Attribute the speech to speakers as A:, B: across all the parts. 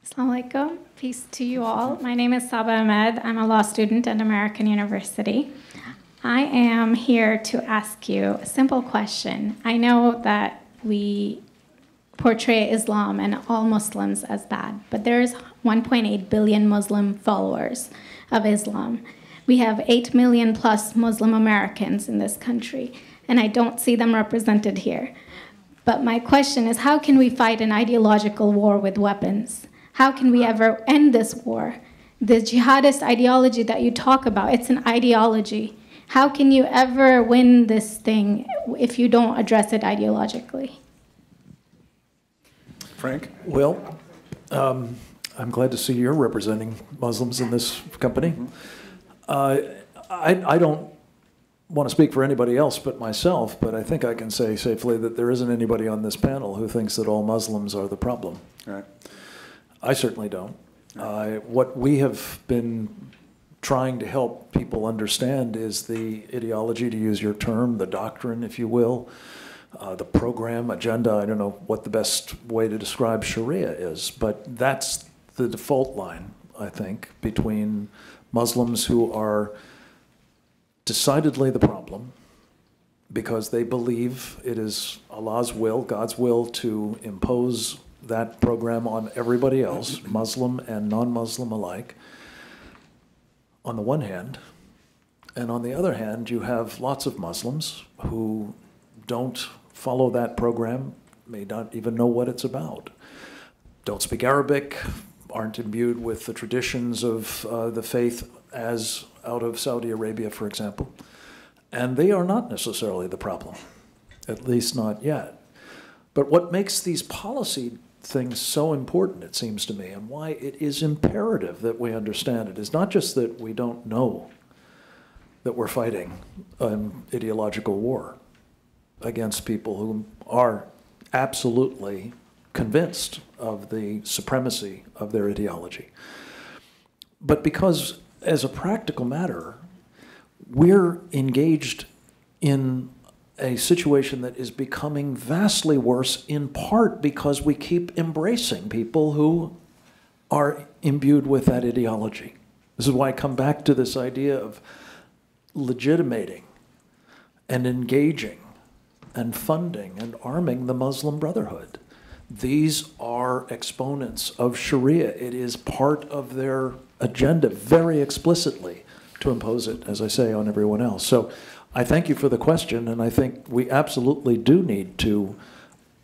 A: Assalamu alaikum. Peace to you all. My name is Saba Ahmed. I'm a law student at American University. I am here to ask you a simple question. I know that we portray Islam and all Muslims as bad, but there's 1.8 billion Muslim followers of Islam. We have 8 million plus Muslim Americans in this country, and I don't see them represented here. But my question is, how can we fight an ideological war with weapons? How can we ever end this war? The jihadist ideology that you talk about, it's an ideology. How can you ever win this thing if you don't address it ideologically?
B: Frank?
C: Well, I'm glad to see you're representing Muslims in this company. I don't want to speak for anybody else but myself, but I think I can say safely that there isn't anybody on this panel who thinks that all Muslims are the problem.
B: Right.
C: I certainly don't. What we have been trying to help people understand is the ideology, to use your term, the doctrine, if you will, the program, agenda. I don't know what the best way to describe Sharia is, but that's the default line, I think, between Muslims who are decidedly the problem because they believe it is Allah's will, God's will, to impose that program on everybody else, Muslim and non-Muslim alike, on the one hand. And on the other hand, you have lots of Muslims who don't follow that program, may not even know what it's about, don't speak Arabic, aren't imbued with the traditions of the faith as out of Saudi Arabia, for example. And they are not necessarily the problem, at least not yet. But what makes these policy things so important, it seems to me, and why it is imperative that we understand it, is not just that we don't know that we're fighting an ideological war against people who are absolutely convinced of the supremacy of their ideology, but because, as a practical matter, we're engaged in a situation that is becoming vastly worse, in part because we keep embracing people who are imbued with that ideology. This is why I come back to this idea of legitimating and engaging and funding and arming the Muslim Brotherhood. These are exponents of Sharia. It is part of their agenda very explicitly to impose it, as I say, on everyone else. So I thank you for the question, and I think we absolutely do need to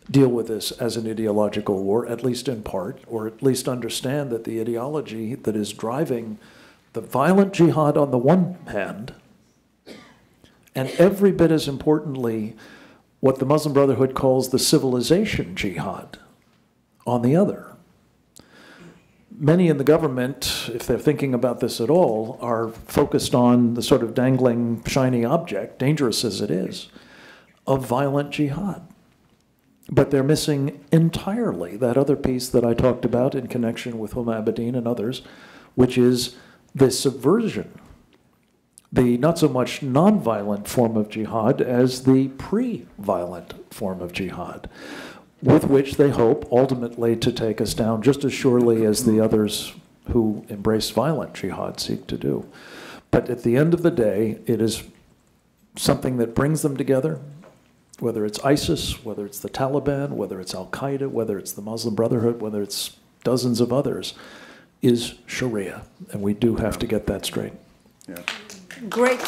C: deal with this as an ideological war, at least in part, or at least understand that the ideology that is driving the violent jihad on the one hand, and every bit as importantly, what the Muslim Brotherhood calls the civilization jihad on the other. Many in the government, if they're thinking about this at all, are focused on the sort of dangling, shiny object, dangerous as it is, of violent jihad. But they're missing entirely that other piece that I talked about in connection with Abedin and others, which is the subversion, the not so much non-violent form of jihad as the pre-violent form of jihad, with which they hope ultimately to take us down just as surely as the others who embrace violent jihad seek to do. But at the end of the day, it is something that brings them together, whether it's ISIS, whether it's the Taliban, whether it's Al-Qaeda, whether it's the Muslim Brotherhood, whether it's dozens of others, is Sharia. And we do have to get that straight.
B: Yeah.
D: Great.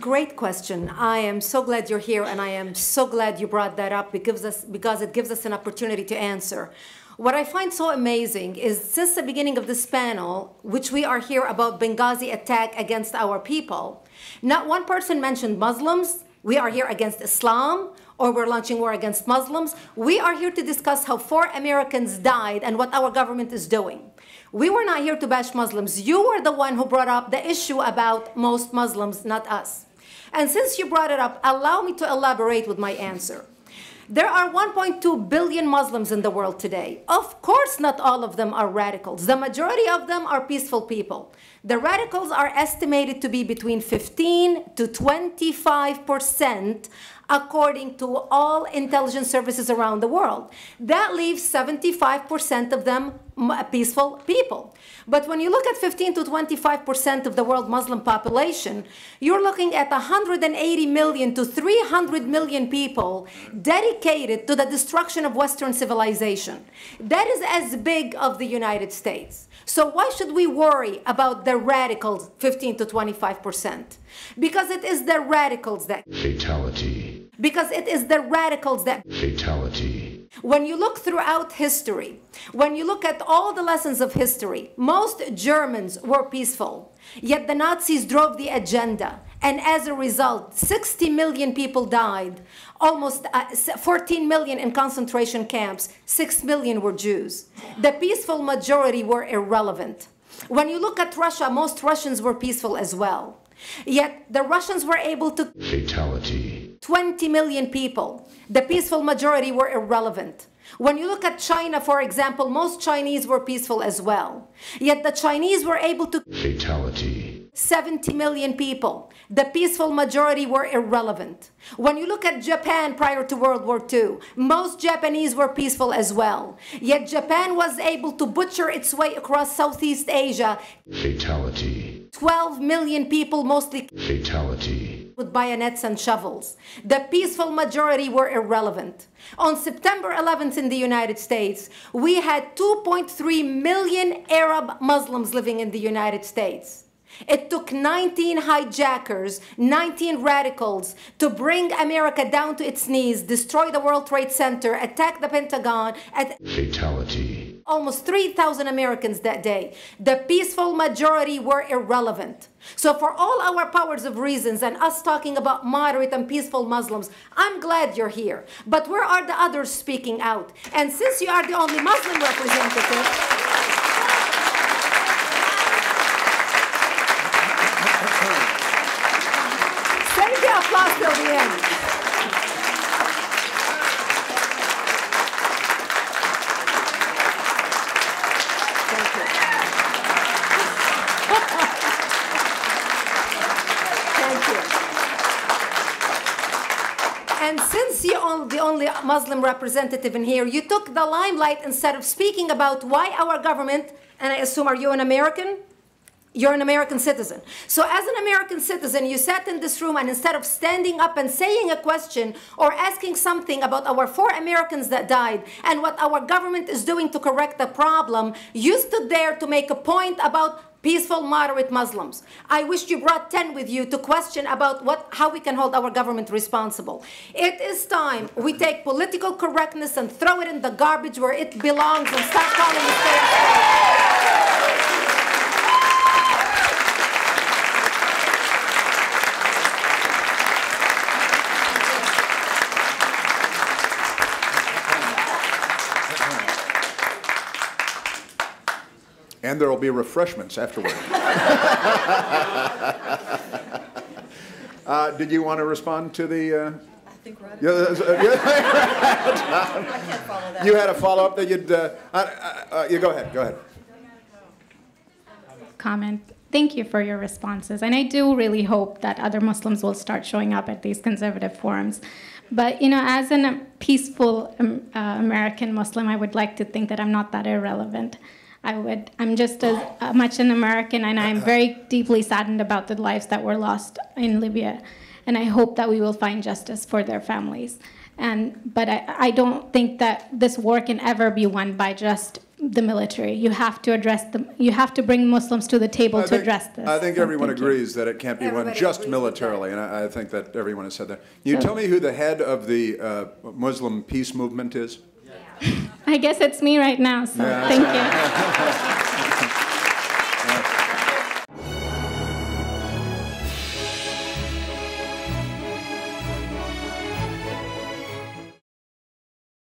D: Great question. I am so glad you're here, and I am so glad you brought that up because it gives us an opportunity to answer. What I find so amazing is since the beginning of this panel, which we are here about Benghazi attack against our people, not one person mentioned Muslims. We are here against Islam, or we're launching war against Muslims. We are here to discuss how 4 Americans died and what our government is doing. We were not here to bash Muslims. You were the one who brought up the issue about most Muslims, not us. And since you brought it up, allow me to elaborate with my answer. There are 1.2 billion Muslims in the world today. Of course, not all of them are radicals. The majority of them are peaceful people. The radicals are estimated to be between 15 to 25% according to all intelligence services around the world. That leaves 75% of them peaceful people. But when you look at 15 to 25% of the world Muslim population, you're looking at 180 million to 300 million people dedicated to the destruction of Western civilization. That is as big of the United States. So why should we worry about the radicals, 15 to 25%? Because it is the radicals that...
B: Fatality.
D: Because it is the radicals that...
B: Fatality.
D: When you look throughout history, when you look at all the lessons of history, most Germans were peaceful, yet the Nazis drove the agenda. And as a result, 60 million people died, almost 14 million in concentration camps, 6 million were Jews. The peaceful majority were irrelevant. When you look at Russia, most Russians were peaceful as well. Yet the Russians were able to...
B: Fatality.
D: 20 million people. The peaceful majority were irrelevant. When you look at China, for example, most Chinese were peaceful as well. Yet the Chinese were able to...
B: Fatality.
D: 70 million people. The peaceful majority were irrelevant. When you look at Japan prior to World War II, most Japanese were peaceful as well. Yet Japan was able to butcher its way across Southeast Asia.
B: Fatality.
D: 12 million people, mostly
B: Fatality.
D: with bayonets and shovels. The peaceful majority were irrelevant. On September 11th in the United States, we had 2.3 million Arab Muslims living in the United States. It took 19 hijackers, 19 radicals to bring America down to its knees, destroy the World Trade Center, attack the Pentagon,
B: Fatality.
D: almost 3,000 Americans that day. The peaceful majority were irrelevant. So for all our powers of reasons and us talking about moderate and peaceful Muslims, I'm glad you're here. But where are the others speaking out? And since you are the only Muslim representative, save the applause till the end. Thank you. Thank you. And since you're the only Muslim representative in here, you took the limelight instead of speaking about why our government, and I assume, are you an American? You're an American citizen. So as an American citizen, you sat in this room and instead of standing up and saying a question or asking something about our 4 Americans that died and what our government is doing to correct the problem, you stood there to make a point about peaceful, moderate Muslims. I wish you brought 10 with you to question about how we can hold our government responsible. It is time we take political correctness and throw it in the garbage where it belongs and stop calling it fair.
E: And there will be refreshments afterward. Did you want to respond to the...
F: I think we're out of
E: I
F: can't follow that.
E: You had a follow-up that you'd... you go ahead, go ahead.
A: Comment. Thank you for your responses. And I do really hope that other Muslims will start showing up at these conservative forums. But, you know, as a peaceful American Muslim, I would like to think that I'm not that irrelevant. I'm just as much an American, and I'm very deeply saddened about the lives that were lost in Libya. And I hope that we will find justice for their families. But I don't think that this war can ever be won by just the military. You have to address you have to bring Muslims to the table to address this.
E: I think everyone agrees that it can't be won just militarily, and I think that everyone has said that. Can you tell me who the head of the Muslim peace movement is?
A: I guess it's me right now, so thank you.